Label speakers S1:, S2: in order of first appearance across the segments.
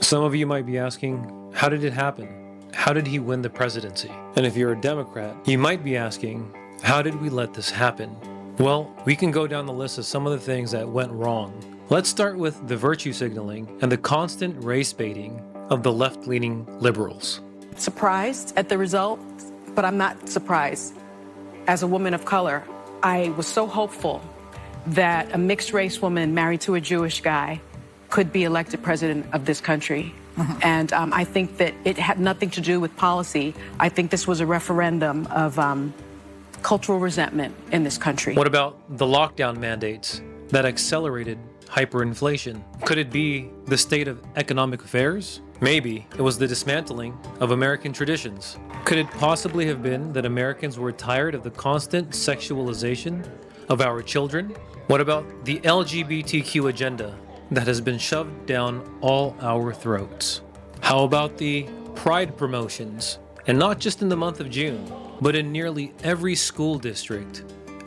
S1: Some of you might be asking, how did it happen? How did he win the presidency? And if you're a Democrat, you might be asking, how did we let this happen? Well, we can go down the list of some of the things that went wrong. Let's start with the virtue signaling and the constant race baiting of the left-leaning liberals.
S2: Surprised at the results, but I'm not surprised. As a woman of color, I was so hopeful that a mixed-race woman married to a Jewish guy could be elected president of this country. And I think that it had nothing to do with policy. I think this was a referendum of cultural resentment in this country.
S1: What about the lockdown mandates that accelerated hyperinflation? Could it be the state of economic affairs? Maybe it was the dismantling of American traditions. Could it possibly have been that Americans were tired of the constant sexualization of our children? What about the LGBTQ agenda that has been shoved down all our throats? How about the pride promotions, and not just in the month of June, but in nearly every school district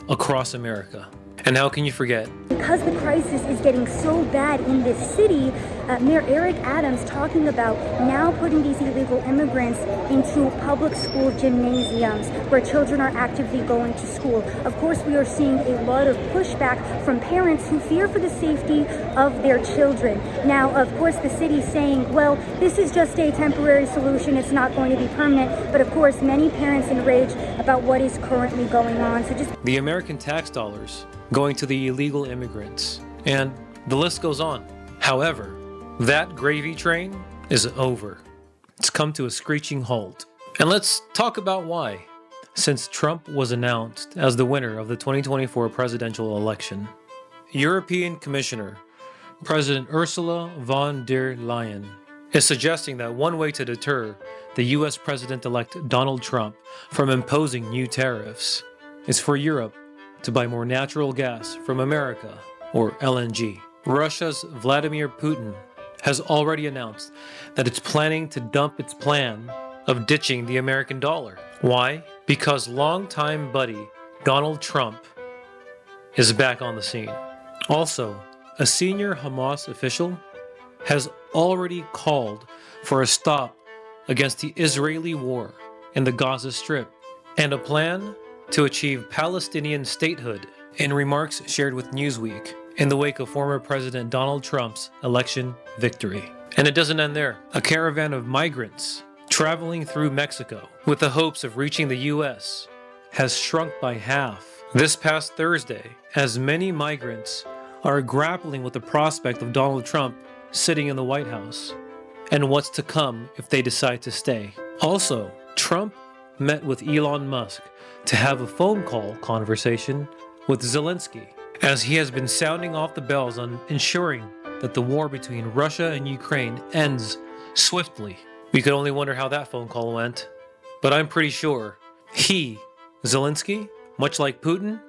S1: across America? And how can you forget?
S3: Because the crisis is getting so bad in this city, Mayor Eric Adams talking about now putting these illegal immigrants into public school gymnasiums where children are actively going to school. Of course, we are seeing a lot of pushback from parents who fear for the safety of their children. Now, of course, the city's saying, well, this is just a temporary solution. It's not going to be permanent. But of course, many parents enrage about what is currently going on. So just
S1: the American tax dollars going to the illegal immigrants, and the list goes on. However, that gravy train is over. It's come to a screeching halt. And let's talk about why. Since Trump was announced as the winner of the 2024 presidential election, European Commissioner President Ursula von der Leyen is suggesting that one way to deter the US President-elect Donald Trump from imposing new tariffs is for Europe to buy more natural gas from America, or LNG. Russia's Vladimir Putin has already announced that it's planning to dump its plan of ditching the American dollar. Why? Because longtime buddy Donald Trump is back on the scene. Also, a senior Hamas official has already called for a stop against the Israeli war in the Gaza Strip and a plan to achieve Palestinian statehood in remarks shared with Newsweek in the wake of former President Donald Trump's election victory. And it doesn't end there. A caravan of migrants traveling through Mexico with the hopes of reaching the U.S. has shrunk by half this past Thursday, as many migrants are grappling with the prospect of Donald Trump sitting in the White House and what's to come if they decide to stay. Also, Trump met with Elon Musk to have a phone call conversation with Zelensky, as he has been sounding off the bells on ensuring that the war between Russia and Ukraine ends swiftly. We could only wonder how that phone call went, but I'm pretty sure he, Zelensky, much like Putin,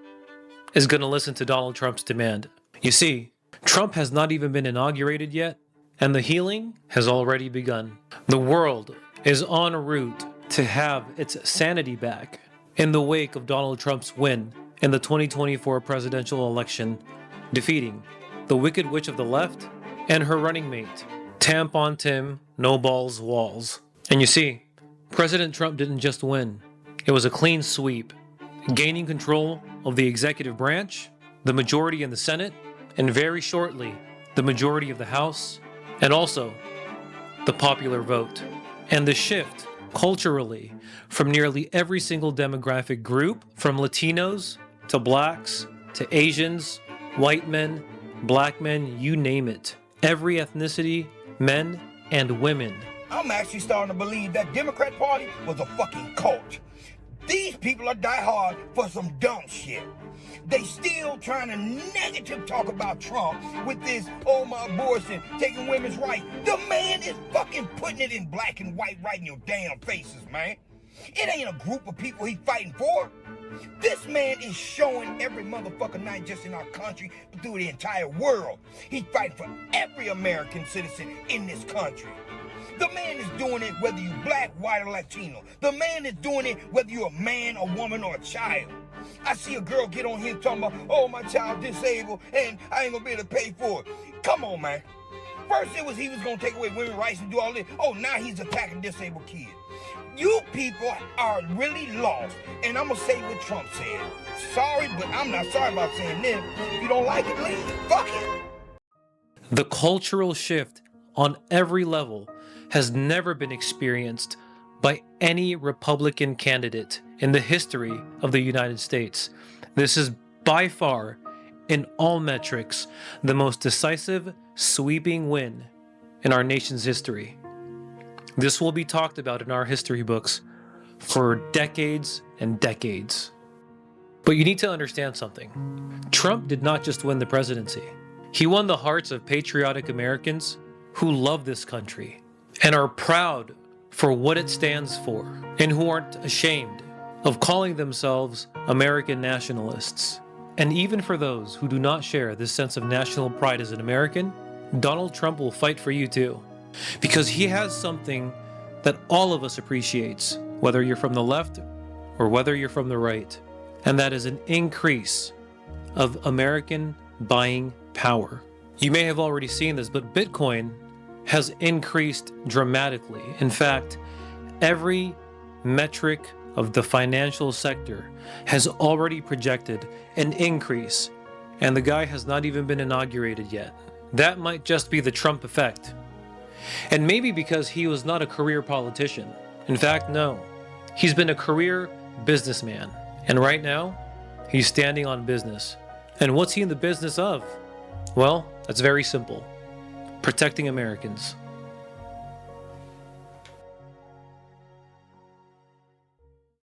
S1: is going to listen to Donald Trump's demand. You see, Trump has not even been inaugurated yet, and the healing has already begun. The world is en route to have its sanity back in the wake of Donald Trump's win in the 2024 presidential election, defeating the Wicked Witch of the left and her running mate, Tampon Tim, No Balls Walls. And you see, President Trump didn't just win. It was a clean sweep, gaining control of the executive branch, the majority in the Senate, and very shortly, the majority of the House, and also the popular vote. And the shift culturally from nearly every single demographic group, from Latinos to blacks to Asians, white men, black men, you name it. Every ethnicity, men and women.
S4: I'm actually starting to believe that Democrat Party was a fucking cult. These people are diehard for some dumb shit. They still trying to negative talk about Trump with this, oh my abortion, taking women's rights. The man is fucking putting it in black and white right in your damn faces, man. It ain't a group of people he fighting for. This man is showing every motherfucking night just in our country, but through the entire world. He's fighting for every American citizen in this country. The man is doing it whether you black, white, or Latino. The man is doing it whether you're a man, a woman, or a child. I see a girl get on here talking about, oh, my child disabled and I ain't gonna be able to pay for it. Come on, man. First it was he was going to take away women's rights and do all this. Oh, now he's attacking disabled kids. You people are really lost. And I'm going to say what Trump said. Sorry, but I'm not sorry about saying this. If you don't like it, leave. Fuck it.
S1: The cultural shift on every level has never been experienced by any Republican candidate in the history of the United States. This is by far, in all metrics, the most decisive, sweeping win in our nation's history. This will be talked about in our history books for decades and decades. But you need to understand something. Trump did not just win the presidency. He won the hearts of patriotic Americans who love this country and are proud for what it stands for, and who aren't ashamed of calling themselves American nationalists. And even for those who do not share this sense of national pride as an American, Donald Trump will fight for you too. Because he has something that all of us appreciates, whether you're from the left or whether you're from the right. And that is an increase of American buying power. You may have already seen this, but Bitcoin has increased dramatically. In fact, every metric of the financial sector has already projected an increase, and the guy has not even been inaugurated yet. That might just be the Trump effect. And maybe because he was not a career politician. In fact, no. He's been a career businessman. And right now, he's standing on business. And what's he in the business of? Well, that's very simple. Protecting Americans.